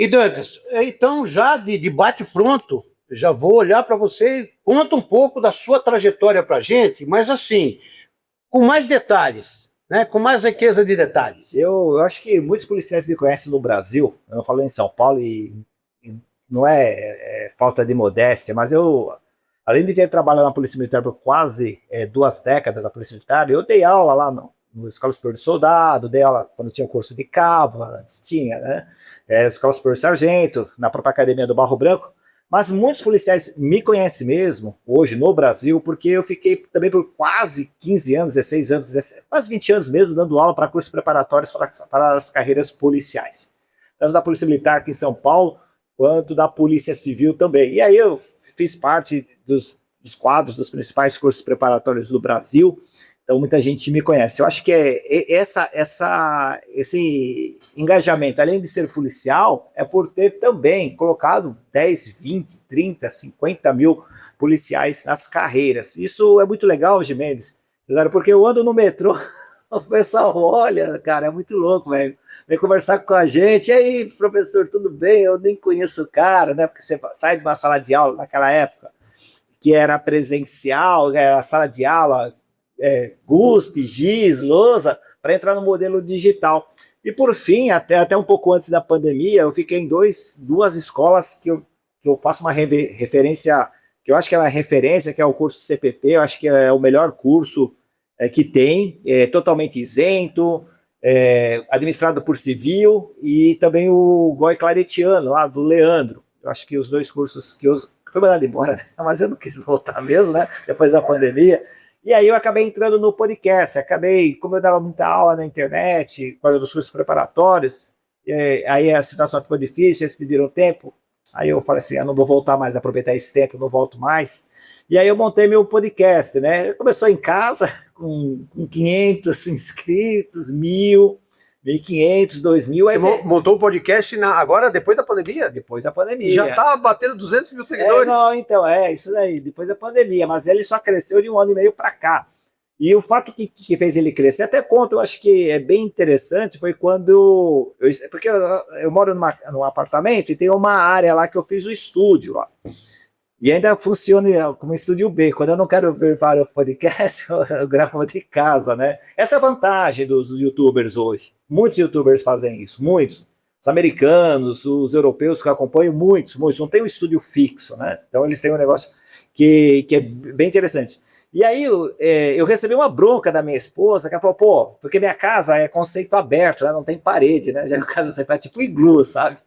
E Douglas, então já de bate pronto, já vou olhar para você e conta um pouco da sua trajetória para a gente, mas assim, com mais detalhes, né? Com mais riqueza de detalhes. Eu acho que muitos policiais me conhecem no Brasil, eu não falo em São Paulo e não é falta de modéstia, mas eu, além de ter trabalhado na Polícia Militar por quase 2 décadas na Polícia Militar, eu dei aula lá no Escola Superior de Soldado, dei aula quando tinha o curso de cabo, antes tinha, né? Escola Superior de Sargento, na própria Academia do Barro Branco, mas muitos policiais me conhecem mesmo, hoje no Brasil, porque eu fiquei também por quase 15 anos, 16 anos, 17, quase 20 anos mesmo, dando aula para cursos preparatórios para as carreiras policiais. Tanto da Polícia Militar aqui em São Paulo, quanto da Polícia Civil também. E aí eu fiz parte dos quadros dos principais cursos preparatórios do Brasil, então muita gente me conhece. Eu acho que esse engajamento, além de ser policial, é por ter também colocado 10, 20, 30, 50 mil policiais nas carreiras. Isso é muito legal, Gimenez, porque eu ando no metrô, o pessoal olha, cara, é muito louco, velho. Vem conversar com a gente. E aí, professor, tudo bem? Eu nem conheço o cara, né? Porque você sai de uma sala de aula naquela época que era presencial, era a sala de aula, GUSP, GIS, lousa, para entrar no modelo digital. E por fim, até um pouco antes da pandemia, eu fiquei em duas escolas que eu faço uma referência, que eu acho que é uma referência, que é o curso CPP, eu acho que é o melhor curso que tem, totalmente isento, administrado por civil, e também o GOI Claretiano, lá do Leandro. Eu acho que os dois cursos que eu fui mandado embora, né? Mas eu não quis voltar mesmo, né? Depois da pandemia. E aí eu acabei entrando no podcast, como eu dava muita aula na internet, por causa dos cursos preparatórios, aí a situação ficou difícil, eles pediram tempo, aí eu falei assim, eu não vou voltar mais, aproveitar esse tempo, não volto mais. E aí eu montei meu podcast, né? Começou em casa, com 500 inscritos, 1.000, 1.500, 2.000. Você montou o podcast agora, depois da pandemia? Depois da E já pandemia. está batendo 200 mil seguidores? Não, então, isso daí, depois da pandemia, mas ele só cresceu de 1 ano e meio para cá. E o fato que fez ele crescer, até conto, eu acho que é bem interessante, foi quando. Porque eu moro num apartamento e tem uma área lá que eu fiz o estúdio. Ó. E ainda funciona como estúdio B. Quando eu não quero ver para o podcast, eu gravo de casa, né? Essa é a vantagem dos youtubers hoje. Muitos youtubers fazem isso, muitos. Os americanos, os europeus que eu acompanho, muitos. Não tem um estúdio fixo, né? Então eles têm um negócio que é bem interessante. E aí eu recebi uma bronca da minha esposa, que ela falou, pô, porque minha casa é conceito aberto, né? Não tem parede, né? Já que a casa sempre é tipo iglu, sabe?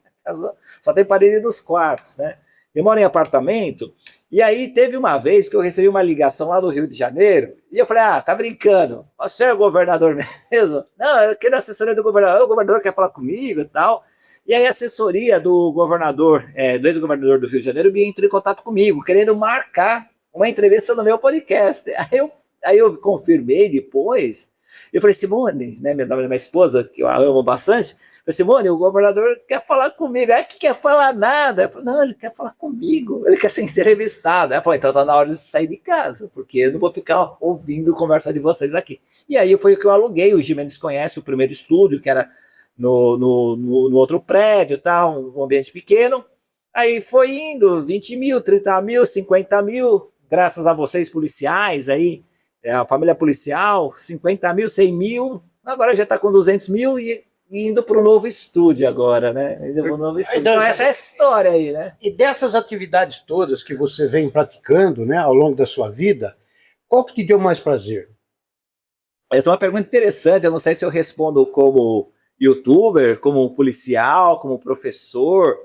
Só tem parede nos quartos, né? Eu moro em apartamento, e aí teve uma vez que eu recebi uma ligação lá do Rio de Janeiro, e eu falei, tá brincando, você é o governador mesmo? Não, eu quero a assessoria do governador, o governador quer falar comigo e tal. E aí a assessoria do governador, do ex-governador do Rio de Janeiro, me entrou em contato comigo, querendo marcar uma entrevista no meu podcast. Aí eu confirmei depois, eu falei, Simone, né, meu nome da minha esposa, que eu amo bastante, falei, Simone, o governador quer falar comigo. É que quer falar nada. Eu falei, não, ele quer falar comigo, ele quer ser entrevistado. Aí eu falei, então tá na hora de sair de casa, porque eu não vou ficar ouvindo conversa de vocês aqui. E aí foi o que eu aluguei, o Gimenez conhece o primeiro estúdio, que era no outro prédio, tal, um ambiente pequeno. Aí foi indo, 20 mil, 30 mil, 50 mil, graças a vocês policiais aí, a família policial, 50 mil, 100 mil, agora já está com 200 mil e indo para o novo estúdio agora, né? Indo para o novo estúdio. Então essa é a história aí, né? E dessas atividades todas que você vem praticando, né, ao longo da sua vida, qual que te deu mais prazer? Essa é uma pergunta interessante, eu não sei se eu respondo como youtuber, como policial, como professor,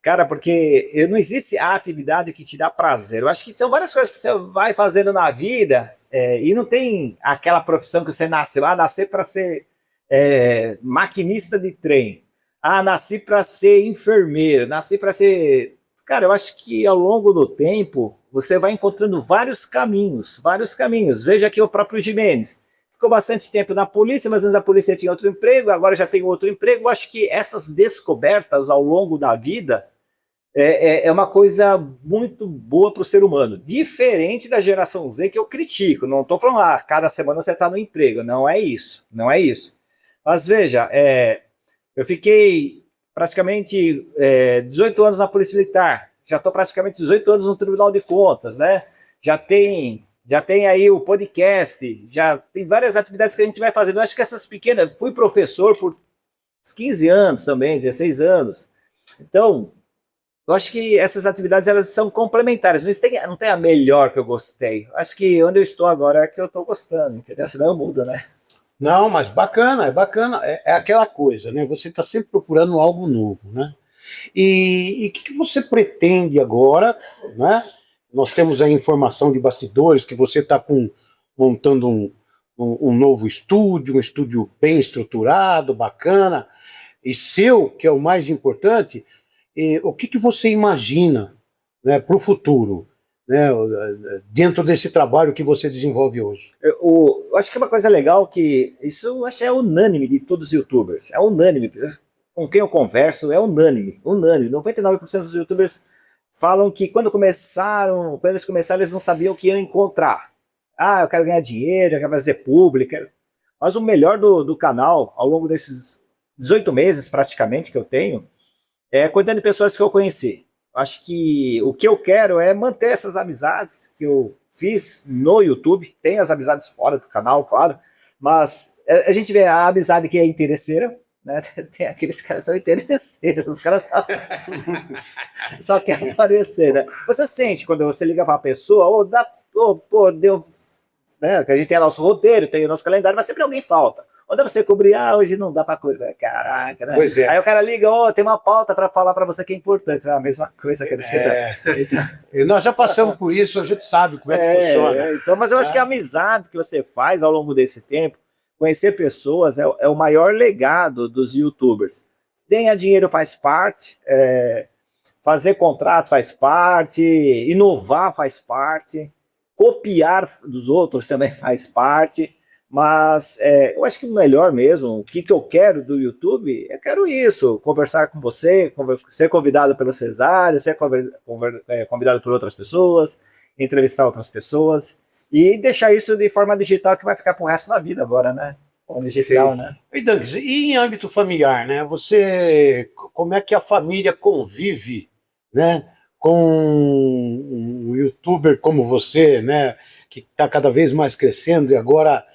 cara, porque não existe a atividade que te dá prazer. Eu acho que são várias coisas que você vai fazendo na vida e não tem aquela profissão que você nasceu. Nascer para ser maquinista de trem. Nasci para ser enfermeiro. Nasci para ser... Cara, eu acho que ao longo do tempo você vai encontrando vários caminhos, vários caminhos. Veja aqui o próprio Gimenez. Ficou bastante tempo na polícia, mas antes da polícia tinha outro emprego, agora já tem outro emprego. Eu acho que essas descobertas ao longo da vida é uma coisa muito boa para o ser humano. Diferente da geração Z que eu critico. Não estou falando, cada semana você está no emprego. Não é isso. Não é isso. Mas veja, eu fiquei praticamente 18 anos na Polícia Militar, já estou praticamente 18 anos no Tribunal de Contas, né? Já tem aí o podcast, já tem várias atividades que a gente vai fazendo. Eu acho que essas pequenas, fui professor por 15 anos também, 16 anos. Então, eu acho que essas atividades elas são complementares. Não tem a melhor que eu gostei. Eu acho que onde eu estou agora é que eu estou gostando, entendeu? Senão muda, né? Não, mas bacana, é bacana. É aquela coisa, né? Você está sempre procurando algo novo, né? E o que você pretende agora, né? Nós temos a informação de bastidores que você está montando um novo estúdio, um estúdio bem estruturado, bacana, e seu, que é o mais importante. O que você imagina, né, para o futuro, né, dentro desse trabalho que você desenvolve hoje? Eu acho que é uma coisa legal que isso eu acho é unânime de todos os youtubers. É unânime. Com quem eu converso, é unânime. 99% dos youtubers falam que quando eles começaram, eles não sabiam o que iam encontrar. Ah, eu quero ganhar dinheiro, eu quero fazer pública. Mas o melhor do canal, ao longo desses 18 meses praticamente que eu tenho, é a quantidade de pessoas que eu conheci. Acho que o que eu quero é manter essas amizades que eu fiz no YouTube. Tem as amizades fora do canal, claro, mas a gente vê a amizade que é interesseira, né? Tem aqueles caras que são interesseiros, os caras só querem aparecer, né? Você sente quando você liga para uma pessoa, deu, né? Que a gente tem nosso roteiro, tem o nosso calendário, mas sempre alguém falta. Onde você cobrir, hoje não dá para cobrir. Caraca, né? Pois é. Aí o cara liga, tem uma pauta para falar para você que é importante. É a mesma coisa, quer dizer. Então... E nós já passamos por isso, a gente sabe como é que funciona. Então, mas eu acho que a amizade que você faz ao longo desse tempo, conhecer pessoas, é o maior legado dos youtubers. Ganhar dinheiro faz parte, fazer contrato faz parte, inovar faz parte, copiar dos outros também faz parte. Mas eu acho que o melhor mesmo, o que eu quero do YouTube, eu quero isso, conversar com você, ser convidado pelo Cesário, ser convidado por outras pessoas, entrevistar outras pessoas e deixar isso de forma digital que vai ficar pro resto da vida agora, né? Digital, né? E Dantes, e em âmbito familiar, né? Como é que a família convive, né, com um youtuber como você, né, que está cada vez mais crescendo e agora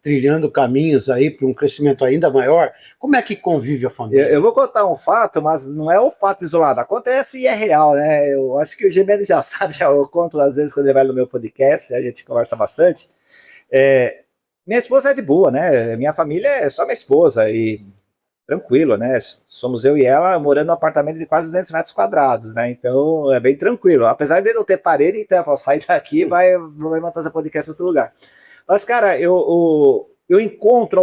trilhando caminhos aí para um crescimento ainda maior? Como é que convive a família? Eu vou contar um fato, mas não é um fato isolado. Acontece e é real, né? Eu acho que o Gemenes já sabe, eu conto às vezes quando ele vai no meu podcast, a gente conversa bastante. Minha esposa é de boa, né? Minha família é só minha esposa e tranquilo, né? Somos eu e ela morando num apartamento de quase 200 metros quadrados, né? Então é bem tranquilo. Apesar de não ter parede, então eu vou sair daqui e vai montar esse podcast em outro lugar. Mas, cara, eu encontro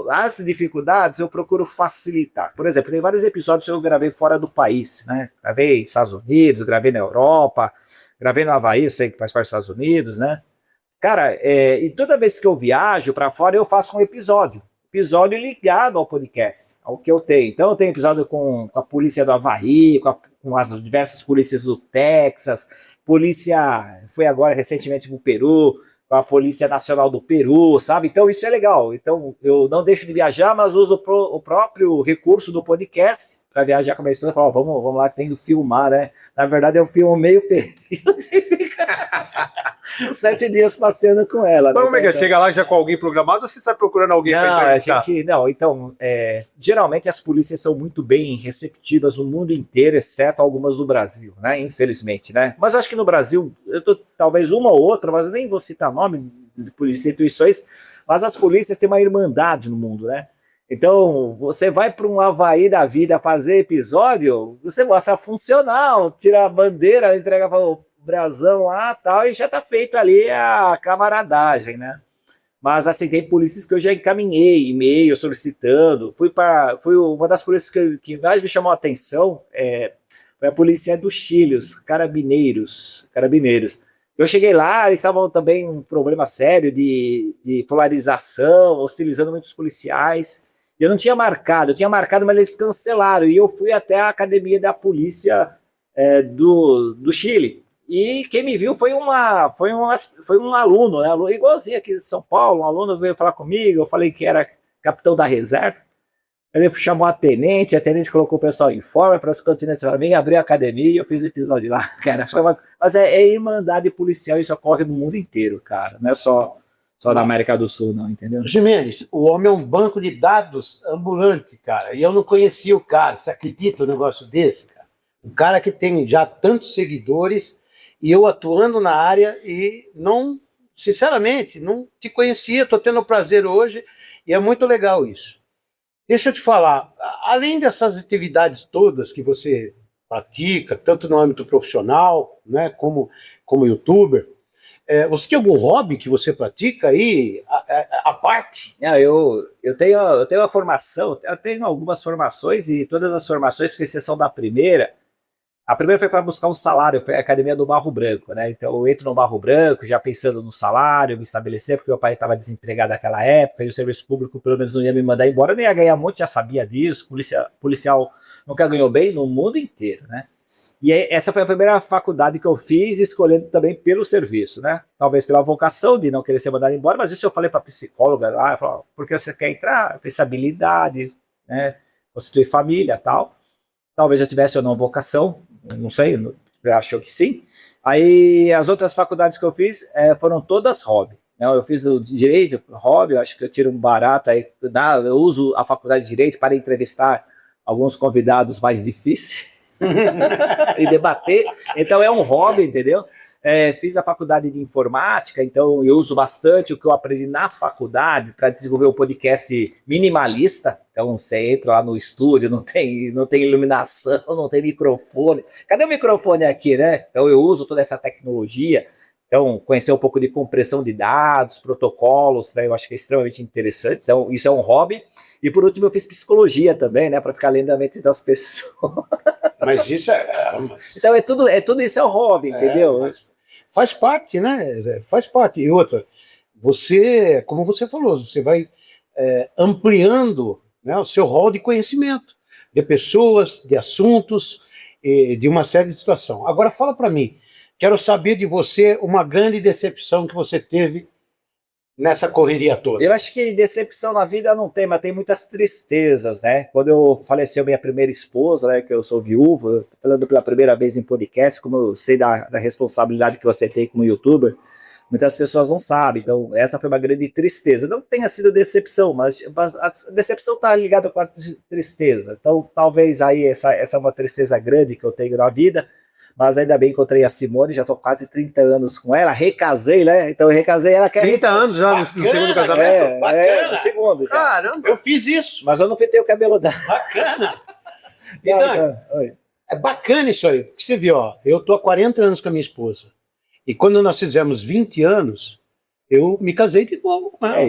as dificuldades eu procuro facilitar. Por exemplo, tem vários episódios que eu gravei fora do país, né? Gravei nos Estados Unidos, gravei na Europa, gravei no Havaí, eu sei que faz parte dos Estados Unidos, né? Cara, e toda vez que eu viajo para fora, eu faço um episódio ligado ao podcast, ao que eu tenho. Então, eu tenho episódio com a polícia do Havaí, com as diversas polícias do Texas, foi agora recentemente para o Peru, com a Polícia Nacional do Peru, sabe? Então isso é legal. Então eu não deixo de viajar, mas uso o próprio recurso do podcast para viajar com a minha esposa e falar, vamos lá que tem que filmar, né? Na verdade eu filmo meio período e fica 7 dias passeando com ela. Mas como é que chega lá já com alguém programado ou você sai procurando alguém para entrevistar? Então, geralmente as polícias são muito bem receptivas no mundo inteiro, exceto algumas do Brasil, né? Infelizmente, né? Mas eu acho que no Brasil, talvez uma ou outra, mas eu nem vou citar nome de polícias e instituições, mas as polícias têm uma irmandade no mundo, né? Então, você vai para um Havaí da vida fazer episódio, você mostra funcional, tira a bandeira, entrega para o brasão lá tal, e já tá feito ali a camaradagem, né? Mas assim, tem polícias que eu já encaminhei e-mail solicitando. Fui uma das polícias que mais me chamou a atenção, foi a polícia do Chile, os carabineiros. Eu cheguei lá, eles estavam também um problema sério de polarização, hostilizando muitos policiais. Eu não tinha marcado, mas eles cancelaram. E eu fui até a academia da polícia do Chile. E quem me viu foi um aluno, né? Igualzinho aqui de São Paulo, um aluno veio falar comigo, eu falei que era capitão da reserva. Ele chamou a tenente colocou o pessoal em forma para os continentes para mim, abriu a academia e eu fiz o episódio lá, cara. Mas é irmandade policial, isso ocorre no mundo inteiro, cara. Não é só na América do Sul, não, entendeu? Jimenez, o homem é um banco de dados ambulante, cara. E eu não conhecia o cara. Você acredita um negócio desse, cara? Um cara que tem já tantos seguidores e eu atuando na área e não, sinceramente, não te conhecia. Estou tendo o prazer hoje e é muito legal isso. Deixa eu te falar, além dessas atividades todas que você pratica, tanto no âmbito profissional, né, como youtuber, você tem algum hobby que você pratica aí, à parte? Não, eu tenho uma formação, eu tenho algumas formações e todas as formações, com exceção da primeira, a primeira foi para buscar um salário, foi a Academia do Barro Branco, né? Então eu entro no Barro Branco já pensando no salário, me estabelecer, porque meu pai estava desempregado naquela época e o serviço público pelo menos não ia me mandar embora, eu nem ia ganhar muito, já sabia disso, policial nunca ganhou bem no mundo inteiro, né? E essa foi a primeira faculdade que eu fiz, escolhendo também pelo serviço, né? Talvez pela vocação de não querer ser mandado embora, mas isso eu falei para a psicóloga lá, eu falei, porque você quer entrar? Pensabilidade, né? Constituir família, tal. Talvez eu tivesse ou não vocação, não sei, achou que sim. Aí as outras faculdades que eu fiz foram todas hobby. Eu fiz o direito, hobby, eu acho que eu tiro um barato aí, eu uso a faculdade de direito para entrevistar alguns convidados mais difíceis e debater, então é um hobby, entendeu? Fiz a faculdade de informática, então eu uso bastante o que eu aprendi na faculdade para desenvolver o podcast minimalista. Então você entra lá no estúdio, não tem iluminação, não tem microfone. Cadê o microfone aqui, né? Então eu uso toda essa tecnologia. Então conhecer um pouco de compressão de dados, protocolos, né? Eu acho que é extremamente interessante. Então isso é um hobby. E por último eu fiz psicologia também, né? Para ficar lendo a mente das pessoas. Mas isso Então tudo isso é um hobby, entendeu? Faz parte, né? Faz parte. E outra, você, como você falou, você vai ampliando, né, o seu rol de conhecimento, de pessoas, de assuntos, de uma série de situações. Agora fala para mim, quero saber de você uma grande decepção que você teve nessa correria toda. Eu acho que decepção na vida não tem, mas tem muitas tristezas, né? Quando eu faleceu minha primeira esposa, né, que eu sou viúvo, falando pela primeira vez em podcast, como eu sei da responsabilidade que você tem como youtuber, muitas pessoas não sabem, então essa foi uma grande tristeza. Não tenha sido decepção, mas a decepção está ligada com a tristeza. Então talvez aí essa é uma tristeza grande que eu tenho na vida, mas ainda bem encontrei a Simone, já estou quase 30 anos com ela, recasei, né? Então eu recasei, ela quer... 30 anos já no segundo casamento? No segundo já. Caramba, eu fiz isso. Mas eu não pintei o cabelo dela. Bacana. Então, é bacana isso aí, porque você viu, ó, eu estou há 40 anos com a minha esposa, e quando nós fizemos 20 anos, eu me casei de novo com ela.